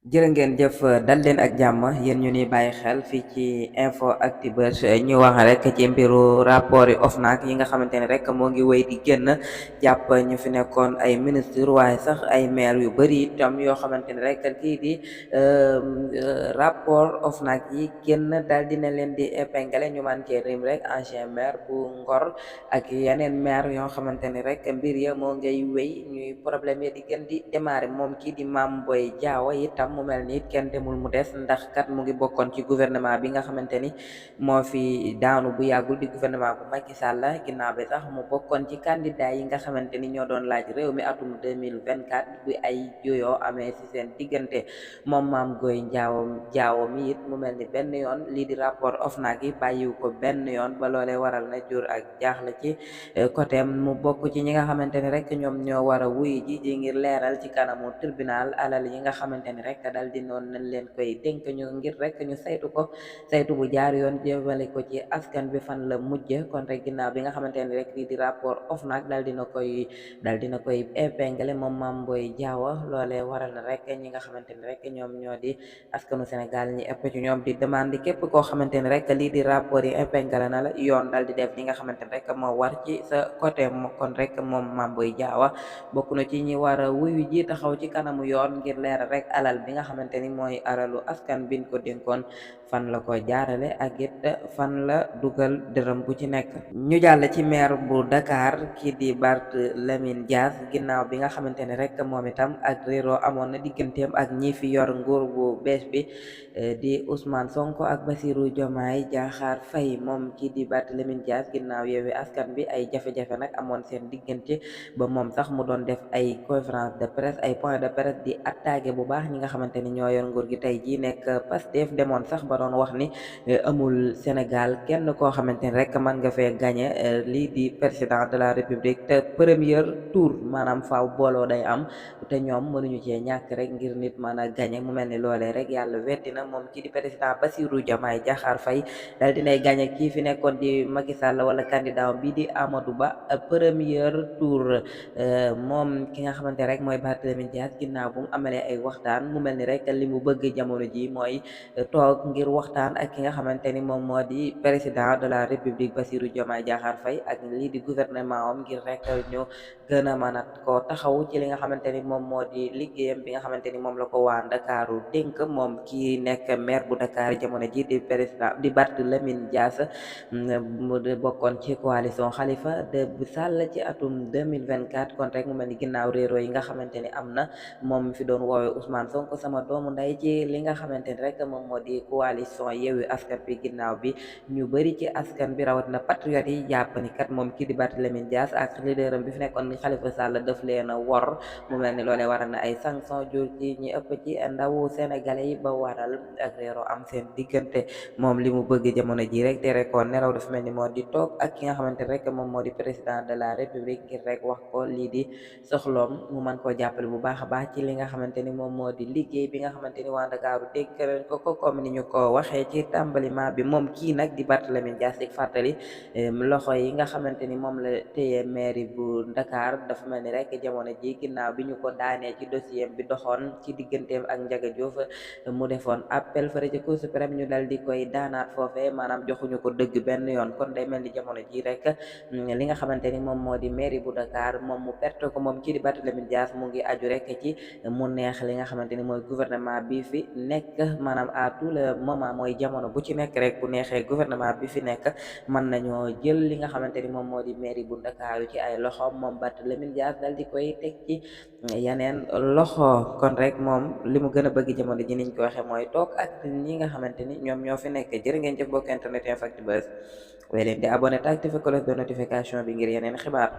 jërë ngeen jëf dal leen ak jàmm yéen ñu ni bàyyi xel fii ci info Actubuzz ñu wax rek ci mbiru rapport yi OFNAC yi nga xamante ne rek moo ngi wéy di génn jàpp ñu fi nekkoon ay ministre waaye sax ay maire yu bëri itam yoo xamante ne rek kii di rapport OFNAC yi génn dal dina leen di épinglé ñu man cee rim rek ancien maire bu Ngor ak yeneen maire yoo xamante ne rek mbir ya moo ngay wéy ñuy problème yi di gën di démarrer moom kii di Mame Boye Diao itam mu mel ni kenn demul mu des ndax kat mu ngi bokkoon ci gouvernement bi nga xamante ni moo fi daanu bu yàggul di gouvernement bu Macky Sall ginnaaw bi sax mu bokkoon ci candidat yi nga xamante ni ñoo doon laaj réew mi atum 2024 bi ay juyoo amee ci seen diggante moom Mame Boye Diao mi it mu mel ni benn yoon lii di rapport OFNAC yi bàyyiwu ko benn yoon ba loolee waral na jur ak jaaxle ci côté mu bokk ci ñi nga xamante ni rek ñoom ñoo war a wuy ji ngir leeral ci kanamu tribunal alal yi nga xamante ni rek dal di noon nañ leen koy dénk ñu ngir rek ñu saytu ko saytu bu jaar yoon jëmale ko ci askan bi fan la mujj kon rek ginnaaw bi nga xamante ni rek lii di rapport OFNAC dal dina koy épinglé moom Mame Boye Diao loolee waral na rek ñi nga xamante ni rek ñoom ñoo di askanu Sénégal ñi ëpp ci ñoom di demande képp koo xamante ni rek lii di rapport yi épinglé na la yoon dal di def li nga xamante ni rek moo war ci sa côté kon rek moom Mame Boye Diao bokk na ci ñi war a wuyu ji taxaw ci kanamu yoon ngir leeral rek alal bi nga xamante ni mooy alalu askan biñ ko dénkoon fan la ko jaarale ak it fan la dugal dërëm bu ci nekk. ñu jàll ci maire bu Dakar kii di Barthélémy Dias ginnaaw bi nga xamante ni rek moom itam ak réeroo amoon na digganteem ak ñi fi yor nguur bu bees bi di Ousmane Sonko ak Bassirou Diomaye Diakhar Faye moom kii di Barthélémy Dias ginnaaw Yewwi Askan bi ay jafe-jafe nag amoon seen diggante ba moom sax mu doon def ay conférence de presse ay point de presse di attaqué bu baax ñi nga xamante ni ñoo yor nguur gi tey jii nekk Pastef demoon sax ba doon wax ni amul Sénégal kenn koo xamante ni rek mën nga fee gagné lii di président de la République te premier tour maanaam faaw booloo day am te ñoom mënuñu cee ñàkk rek ngir nit mën a gagné mu mel ni loolee rek yàlla wetti na moom kii di président Bassirou Diomaye Diakhar Faye dal dinay gagné kii fi nekkoon di Macky Sall wala candidat bi di Amadou Ba premier tour moom ki nga xamante rek mooy Barthélémy Dias ginnaaw bu mu amalee ay waxtaan mu mel ni rek li mu bëgg jamono ji mooy toog ngir waxtaan ak ki nga xamante ni moom moo di président de la République Bassirou Diomaye Diakhar Faye ak lii di gouvernement am ngir rek ñu gën a mën a koo taxaw ci li nga xamante ni moom moo di liggéeyam bi nga xamante ni moom la ko waa Ndakaaru dénk moom kii nekk maire bu Dakar jamono ji di président di Barthélémy Dias mu bokkoon ci coalition Khalifa Déthié Sall ci atum 2024 kon rek mu mel ni ginnaaw réero yi nga xamante ni am na moom fi doon woowe Ousmane Sonko sama doomu nday ci li nga xamante ni rek moom moo di coalition Yewwi Askan bi ginnaaw bi ñu bëri ci askan bi rawat na patriote yi jàpp ni kat moom kii di Barthélémy Dias ak leaderam bi fi nekkoon ni Khalifa Sall daf leen a wor mu mel ni loolee waral na ay sanction jur ci ñi ëpp ci ndawu sénégalais yi ba waral ak réero am seen diggante moom li mu bëgg jamono ji rek tere ko nelaw dafa mel ni moo di toog ak ki nga xamante rek moom moo di président de la République ngir rek wax ko lii di soxloom mu mën koo jàppale bu baax a baax ci li nga xamante ni moom moo di liggéey bi nga xamante ni waa Ndakaaru dégg leen ko comme ni ñu ko waxee ci tàmbaliment bi moom kii nag di Barthélémy Dias di fàttali loxo yi nga xamante ni moom la téye mairie bu Dakar dafa mel ni rek jamono ji ginnaaw bi ñu ko daanee ci dossier bi doxoon ci digganteem ak Ndiaga Diouf mu defoon appel fële ci Cour suprême ñu dal di koy daanaat foofee maanaam joxuñu ko dëgg benn yoon kon day mel ni jamono ji rek li nga xamante ni moom moo di mairie bu Dakar moom mu perte ko moom kii di Barthélémy Dias mu ngi aju rek ci mu neex li nga xamante ni mooy gouvernement bi fi nekk maanaam à tout le moment mooy jamono bu ci nekk rek bu neexee gouvernement bi fi nekk mën nañoo jël li nga xamante ni moom moo di mairie bu Dakar ci ay loxo moom Barthélémy Dias dal di koy teg ci yeneen loxo kon rek moom li mu gën a bëgg jamono ji niñ ko waxee mooy toog ak ñi nga xamante ni ñoom ñoo fi nekk jërë ngeen jëf bokk internet Info Actubuzz way leen di abonné te activé cloche de notification bi ngir yeneen xibaar